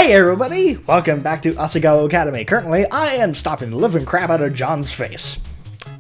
Hey everybody! Welcome back to Asagao Academy. Currently, I am stopping the living crap out of John's face.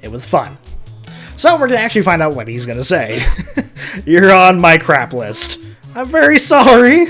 It was fun. So we're gonna actually find out what he's gonna say. You're on my crap list. I'm very sorry.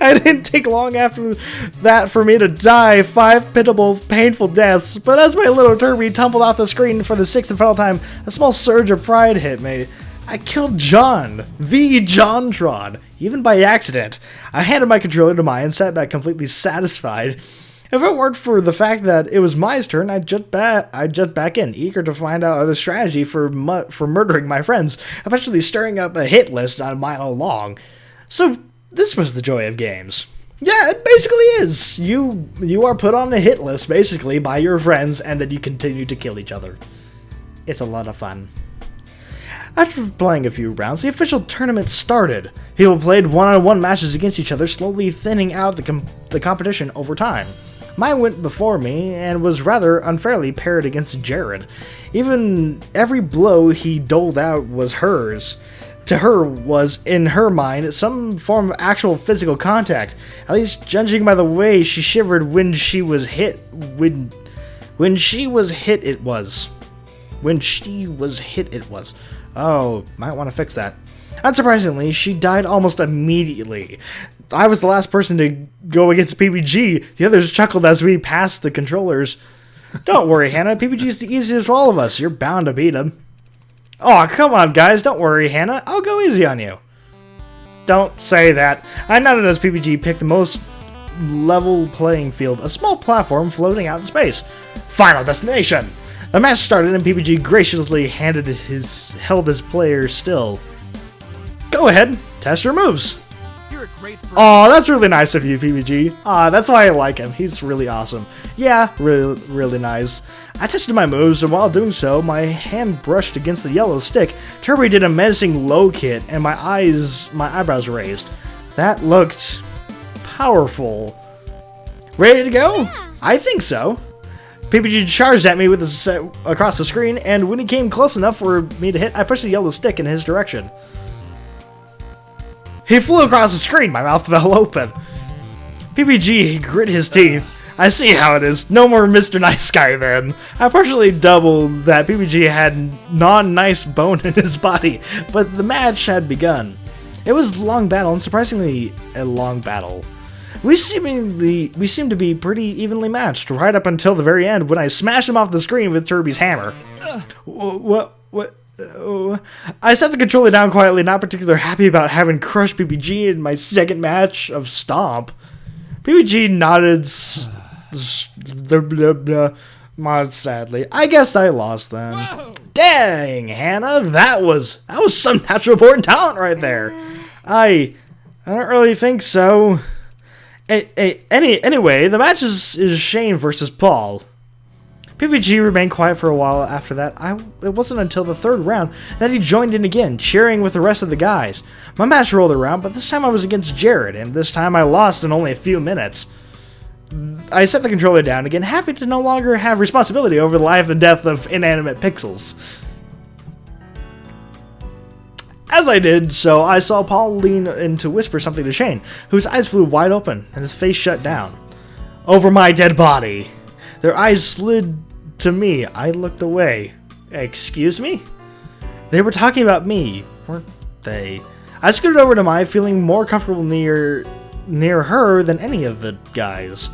I didn't take long after that for me to die 5 pitiable, painful deaths, but as my little Turby tumbled off the screen for the 6th and final time, a small surge of pride hit me. I killed John, the Jontron, even by accident. I handed my controller to Maya and sat back completely satisfied. If it weren't for the fact that it was my turn, I'd jump back in, eager to find out other strategy for murdering my friends, eventually stirring up a hit list a mile long. So this was the joy of games. Yeah, it basically is. You are put on a hit list, basically, by your friends, and then you continue to kill each other. It's a lot of fun. After playing a few rounds, the official tournament started. People played one-on-one matches against each other, slowly thinning out the competition over time. Mine went before me, and was rather unfairly paired against Jared. Even every blow he doled out was hers. To her was, in her mind, some form of actual physical contact, at least judging by the way she shivered when she was hit. When she was hit, it was. Oh, might want to fix that. Unsurprisingly, she died almost immediately. I was the last person to go against PBG. The others chuckled as we passed the controllers. Don't worry, Hannah. PBG is the easiest for all of us. You're bound to beat him. Oh, come on, guys. Don't worry, Hannah. I'll go easy on you. Don't say that. I noted as PBG picked the most level playing field, a small platform floating out in space. Final destination! The match started and PBG graciously held his player still. Go ahead, test your moves. Oh, that's really nice of you, PBG. That's why I like him. He's really awesome. Yeah, really nice. I tested my moves, and while doing so, my hand brushed against the yellow stick. Turby did a menacing low kick, and my eyebrows raised. That looked powerful. Ready to go? Yeah. I think so. PBG charged at me with his across the screen, and when he came close enough for me to hit, I pushed the yellow stick in his direction. He flew across the screen, my mouth fell open. PBG grit his teeth. I see how it is. No more Mr. Nice Guy then. I partially doubled that PBG had non-nice bone in his body, but the match had begun. It was a long battle, and surprisingly a long battle. We seemed to be pretty evenly matched, right up until the very end when I smashed him off the screen with Turby's hammer. What? I set the controller down quietly, not particularly happy about having crushed PBG in my second match of Stomp. PBG nodded sadly. I guess I lost then. Whoa. Dang, Hannah, that was some natural born talent right there. I don't really think so. Anyway, the match is Shane versus Paul. PBG remained quiet for a while after that. It wasn't until the third round that he joined in again, cheering with the rest of the guys. My match rolled around, but this time I was against Jared, and this time I lost in only a few minutes. I set the controller down again, happy to no longer have responsibility over the life and death of inanimate pixels. As I did so, I saw Paul lean in to whisper something to Shane, whose eyes flew wide open and his face shut down. Over my dead body. Their eyes slid to me. I looked away. Excuse me? They were talking about me, weren't they? I scooted over to Maya, feeling more comfortable near her than any of the guys.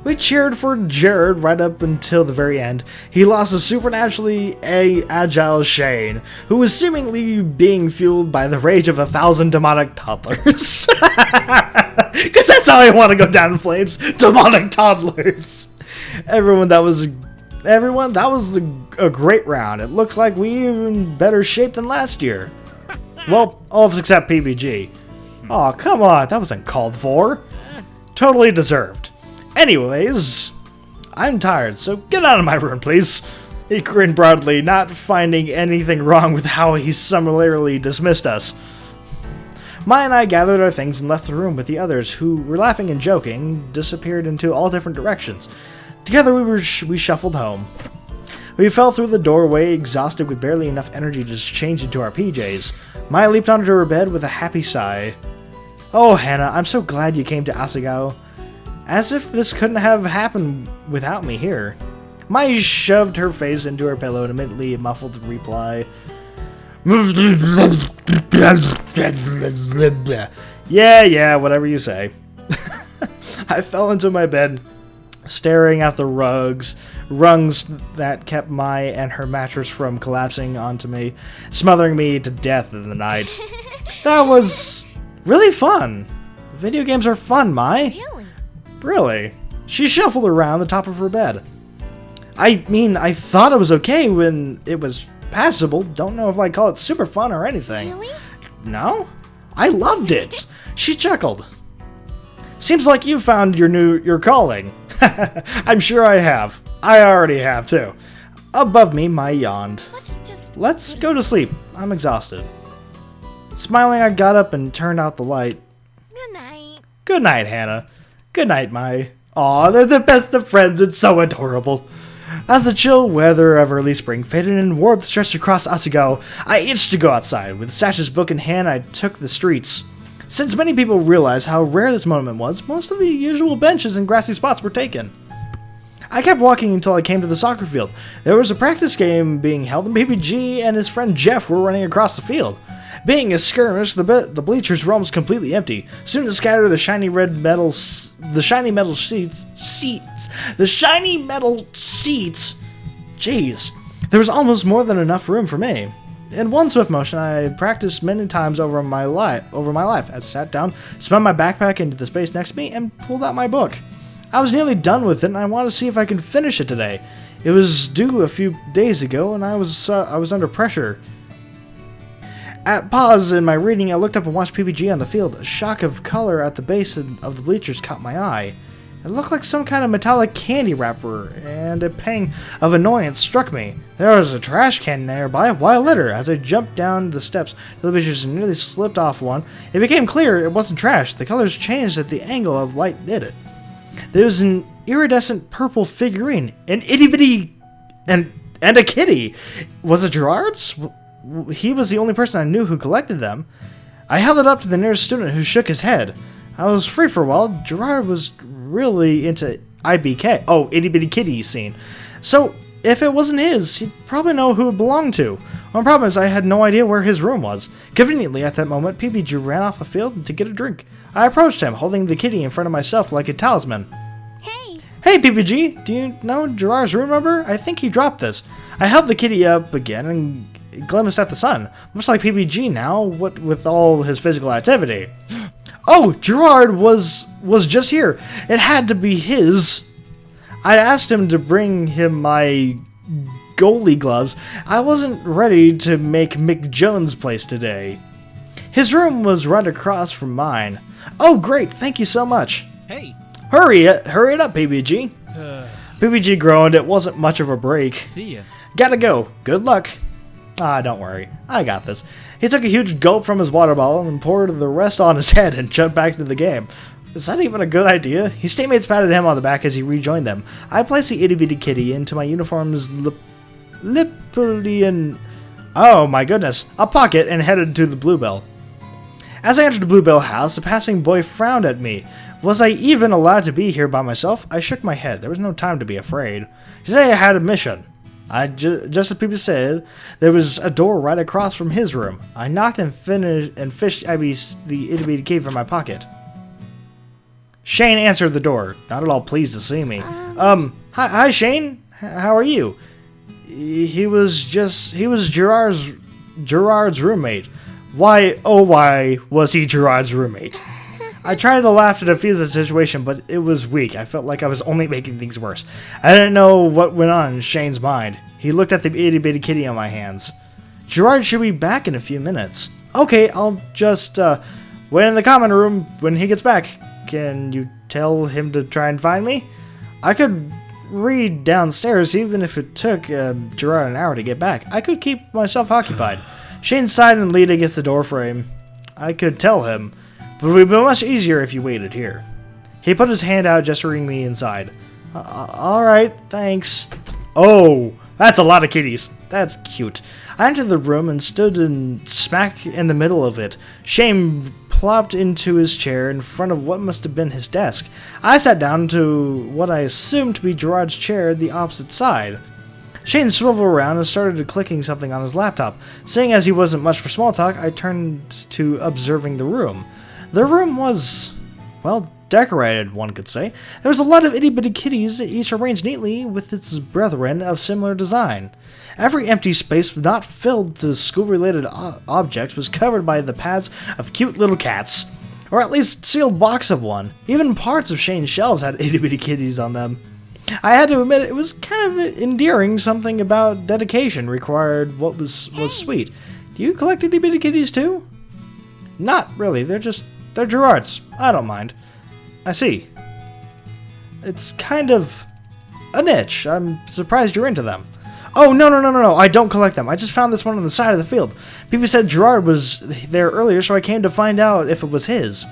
We cheered for Jared right up until the very end. He lost a supernaturally agile Shane, who was seemingly being fueled by the rage of 1,000 demonic toddlers. Because that's how I want to go down in flames. Demonic toddlers. Everyone, that was a great round. It looks like we in better shape than last year. Well, all except PBG. Aw, come on, that wasn't called for. Totally deserved. Anyways, I'm tired, so get out of my room, please. He grinned broadly, not finding anything wrong with how he summarily dismissed us. Maya and I gathered our things and left the room with the others, who were laughing and joking, disappeared into all different directions. Together we shuffled home. We fell through the doorway, exhausted with barely enough energy to just change into our PJs. Maya leaped onto her bed with a happy sigh. Oh, Hannah, I'm so glad you came to Asagao. As if this couldn't have happened without me here. Mai shoved her face into her pillow and immediately muffled the reply. Yeah, whatever you say. I fell into my bed, staring at the rungs that kept Mai and her mattress from collapsing onto me, smothering me to death in the night. That was really fun. Video games are fun, Mai. Really? Really? She shuffled around the top of her bed. I mean, I thought it was okay when it was passable. Don't know if I'd call it super fun or anything. Really? No? I loved it. She chuckled. Seems like you found your calling. I'm sure I have. I already have too. Above me, Mai yawned. Let's go to sleep. I'm exhausted. Smiling, I got up and turned out the light. Good night. Good night, Hannah. Good night, Mai. Aw, they're the best of friends. It's so adorable. As the chill weather of early spring faded and warmth stretched across Asagao, I itched to go outside. With Satch's book in hand, I took the streets. Since many people realized how rare this moment was, most of the usual benches and grassy spots were taken. I kept walking until I came to the soccer field. There was a practice game being held, and PPG and his friend Jeff were running across the field. Being a skirmish, the bleachers were almost completely empty. Soon to scatter the shiny metal seats. Jeez, there was almost more than enough room for me. In one swift motion, I practiced many times over my life. I sat down, spun my backpack into the space next to me, and pulled out my book. I was nearly done with it, and I wanted to see if I could finish it today. It was due a few days ago, and I was under pressure. At pause in my reading, I looked up and watched PPG on the field. A shock of color at the base of the bleachers caught my eye. It looked like some kind of metallic candy wrapper, and a pang of annoyance struck me. There was a trash can nearby. Why litter? As I jumped down the steps to the bleachers and nearly slipped off one, it became clear it wasn't trash. The colors changed at the angle of light hit it. There was an iridescent purple figurine, an itty bitty, and a kitty. Was it Gerard's? He was the only person I knew who collected them. I held it up to the nearest student, who shook his head. I was free for a while. Gerard was really into IBK. Oh, itty bitty kitty scene. So, if it wasn't his, he'd probably know who it belonged to. One problem is I had no idea where his room was. Conveniently, at that moment, PPG ran off the field to get a drink. I approached him, holding the kitty in front of myself like a talisman. Hey, PPG, do you know Gerard's room number? I think he dropped this. I held the kitty up again and glimpsed at the sun. Much like PPG now, what with all his physical activity. Oh, Gerard was just here. It had to be his. I asked him to bring him my goalie gloves. I wasn't ready to make Mick Jones' place today. His room was right across from mine. Oh, great, thank you so much. Hey. Hurry it up, PPG. PPG groaned. It wasn't much of a break. See ya. Gotta go. Good luck. Don't worry. I got this. He took a huge gulp from his water bottle and poured the rest on his head and jumped back into the game. Is that even a good idea? His teammates patted him on the back as he rejoined them. I placed the itty bitty kitty into my uniform's Lipolian... Oh my goodness. A pocket and headed to the Bluebell. As I entered the Bluebell house, a passing boy frowned at me. Was I even allowed to be here by myself? I shook my head. There was no time to be afraid. Today I had a mission. Just as people said, there was a door right across from his room. I knocked and fished the itty bitty key from my pocket. Shane answered the door, not at all pleased to see me. Hi Shane. How are you? He was Gerard's roommate. Why was he Gerard's roommate? I tried to laugh to defuse the situation, but it was weak. I felt like I was only making things worse. I didn't know what went on in Shane's mind. He looked at the itty bitty kitty on my hands. Gerard should be back in a few minutes. Okay, I'll just wait in the common room when he gets back. Can you tell him to try and find me? I could read downstairs even if it took Gerard an hour to get back. I could keep myself occupied. Shane sighed and leaned against the doorframe. I could tell him, but it would be much easier if you waited here. He put his hand out, gesturing me inside. Alright, thanks. Oh, that's a lot of kitties. That's cute. I entered the room and stood smack in the middle of it. Shane plopped into his chair in front of what must have been his desk. I sat down to what I assumed to be Gerard's chair at the opposite side. Shane swiveled around and started clicking something on his laptop. Seeing as he wasn't much for small talk, I turned to observing the room. The room was, well, decorated, one could say. There was a lot of itty-bitty kitties, each arranged neatly with its brethren of similar design. Every empty space not filled to school-related objects was covered by the pads of cute little cats, or at least sealed box of one. Even parts of Shane's shelves had itty-bitty kitties on them. I had to admit it was kind of endearing. Something about dedication required what was sweet. Do you collect itty-bitty kitties too? Not really, they're Gerard's. I don't mind. I see. It's kind of a niche. I'm surprised you're into them. Oh, no, I don't collect them. I just found this one on the side of the field. People said Gerard was there earlier, so I came to find out if it was his.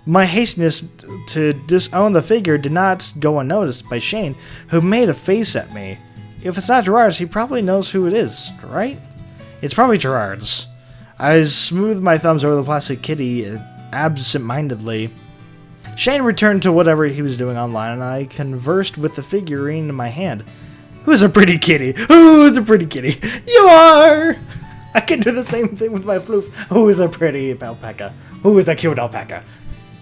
My hastiness to disown the figure did not go unnoticed by Shane, who made a face at me. If it's not Gerard's, he probably knows who it is, right? It's probably Gerard's. I smoothed my thumbs over the plastic kitty absent-mindedly. Shane returned to whatever he was doing online, and I conversed with the figurine in my hand. Who's a pretty kitty? Who's a pretty kitty? You are! I can do the same thing with my floof. Who is a pretty alpaca? Who is a cute alpaca?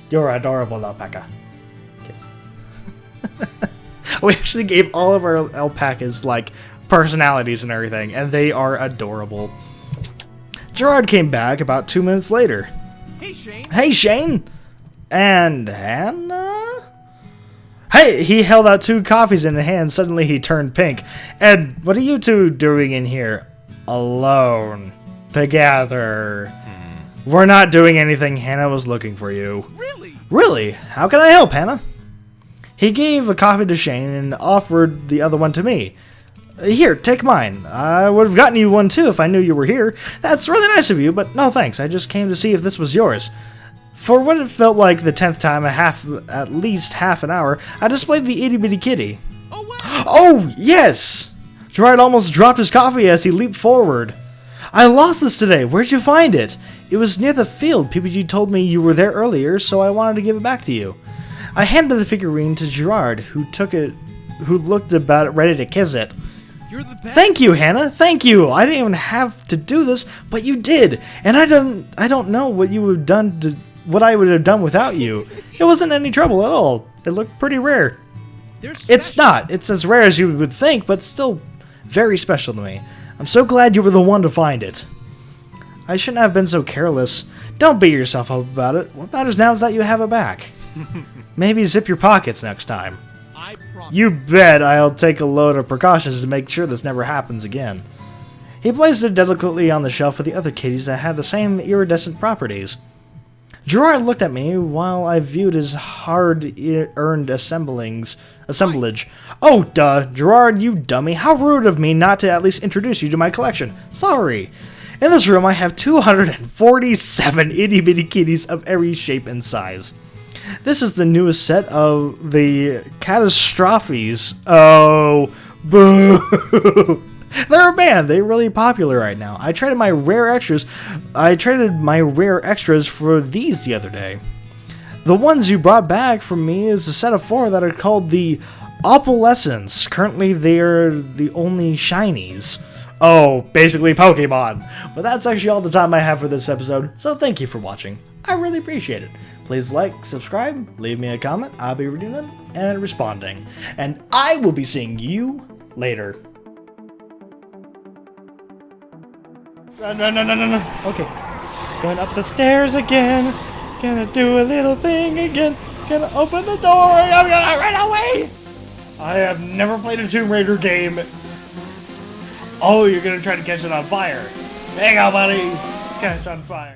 You're adorable alpaca. Kiss. We actually gave all of our alpacas, like, personalities and everything, and they are adorable. Gerard came back about 2 minutes later. Hey, Shane. Hey, Shane! And Hannah? Hey, he held out 2 coffees in his hand. Suddenly he turned pink. And what are you two doing in here? Alone. Together. We're not doing anything. Hannah was looking for you. Really? Really? How can I help, Hannah? He gave a coffee to Shane and offered the other one to me. Here, take mine. I would have gotten you one too if I knew you were here. That's really nice of you, but no thanks. I just came to see if this was yours. For what it felt like the 10th time, at least half an hour, I displayed the itty-bitty kitty. Oh, wow. Oh, yes! Gerard almost dropped his coffee as he leaped forward. I lost this today. Where'd you find it? It was near the field. PPG told me you were there earlier, so I wanted to give it back to you. I handed the figurine to Gerard, who looked about ready to kiss it. You're the best. Thank you, Hannah. Thank you. I didn't even have to do this, but you did. And I don't know what you would have done what I would have done without you. It wasn't any trouble at all. It looked pretty rare. It's not. It's as rare as you would think, but still very special to me. I'm so glad you were the one to find it. I shouldn't have been so careless. Don't beat yourself up about it. What matters now is that you have it back. Maybe zip your pockets next time. I promise. You bet I'll take a load of precautions to make sure this never happens again. He placed it delicately on the shelf with the other kitties that had the same iridescent properties. Gerard looked at me while I viewed his hard-earned assemblage. Oh, duh, Gerard, you dummy. How rude of me not to at least introduce you to my collection. Sorry. In this room, I have 247 itty-bitty kitties of every shape and size. This is the newest set of the Catastrophes. Oh, boo. They're a band. They're really popular right now. I traded my rare extras for these the other day. The ones you brought back from me is a set of 4 that are called the Opalescents. Currently, they're the only shinies. Oh, basically Pokemon. But that's actually all the time I have for this episode, so thank you for watching. I really appreciate it. Please like, subscribe, leave me a comment. I'll be reading them and responding. And I will be seeing you later. Run. Okay. Going up the stairs again. Gonna do a little thing again. Gonna open the door. I'm gonna run away. I have never played a Tomb Raider game. Oh, you're gonna try to catch it on fire. Hang on, buddy. Catch on fire.